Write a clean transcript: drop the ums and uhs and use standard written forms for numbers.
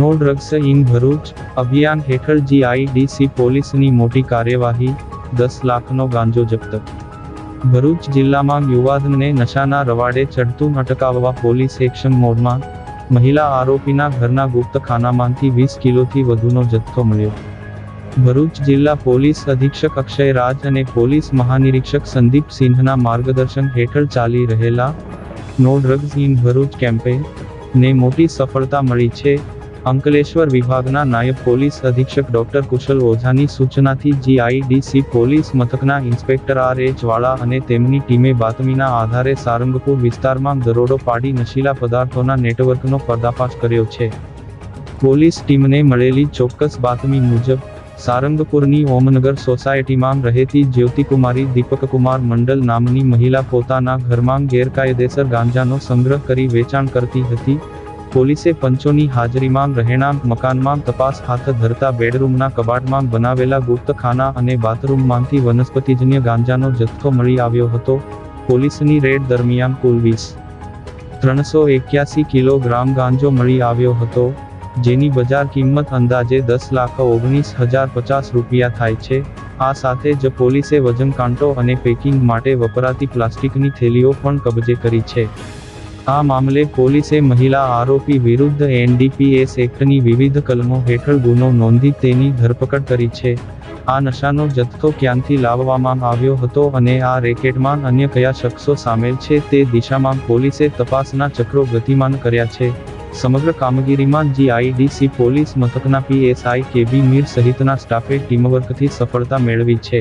No drugs in Bharuch અભિયાન હેઠળ GIDC પોલીસની મોટી કાર્યવાહી, 10 લાખનો ગાંજો જપ્ત। ભરૂચ જિલ્લામાં યુવાધનને નશાના રવાડે ચડતું અટકાવવા પોલીસ એક્શન મોડમાં। મહિલા આરોપીના ઘરના ગુપ્ત ખાનામાંથી 20 કિલોથી વધુનો જથ્થો મળ્યો। ભરૂચ જિલ્લા પોલીસ અધિક્ષક અક્ષય રાજ અને પોલીસ મહાનિરીક્ષક સંદીપ સિંહના માર્ગદર્શન હેઠળ ચાલી રહેલા નો ડ્રગ્સ ઇન ભરૂચ કેમ્પેઇનને મોટી સફળતા મળી છે। અંકલેશ્વર વિભાગના નાયબ પોલીસ અધિક્ષક ડોક્ટર કુશલ ઓઝાની સૂચનાથી જીઆઈડીસી પોલીસ મથકના ઇન્સ્પેક્ટર આર.એચ. વાળા અને તેમની ટીમે બાતમીના આધારે સારંગપુર વિસ્તારમાં દરોડો પાડી નશીલા પદાર્થોના નેટવર્કનો પર્દાફાશ કર્યો છે। પોલીસ ટીમને મળેલી ચોક્કસ બાતમી મુજબ સારંગપુરની ઓમનગર સોસાયટીમાં રહેતી જ્યોતિકુમારી દીપકકુમાર મંડલ નામની મહિલા પોતાના ઘરમાં ગેરકાયદેસર ગાંજાનો સંગ્રહ કરી વેચાણ કરતી હતી। પોલીસે પંચોની હાજરીમાં રહેણાંક મકાનમાં તપાસ હાથ ધરતા બેડરૂમના કબાટમાં બનાવેલા ગુપ્તખાના અને બાથરૂમમાંથી વનસ્પતિજન્ય ગાંજાનો જથ્થો મળી આવ્યો હતો। પોલીસની રેડ દરમિયાન કુલ 381 કિલોગ્રામ ગાંજો મળી આવ્યો હતો, જેની બજાર કિંમત અંદાજે 10,19,050 રૂપિયા થાય છે। આ સાથે જ પોલીસે વજન કાંટો અને પેકિંગ માટે વપરાતી પ્લાસ્ટિકની થેલીઓ પણ કબજે કરી છે। આ મામલે પોલીસે મહિલા આરોપી વિરુદ્ધ એનડીપીએસ એક્ટની વિવિધ કલમો હેઠળ ગુનો નોંધી તેની ધરપકડ કરી છે। આ નશાનો જથ્થો ક્યાંથી લાવવામાં આવ્યો હતો અને આ રેકેટમાં અન્ય કયા શખ્સો સામેલ છે તે દિશામાં પોલીસે તપાસના ચક્રો ગતિમાન કર્યા છે। સમગ્ર કામગીરીમાં જીઆઈડીસી પોલીસ મથકના પીએસઆઈ કેબી મીર સહિતના સ્ટાફે ટીમવર્કથી સફળતા મેળવી છે।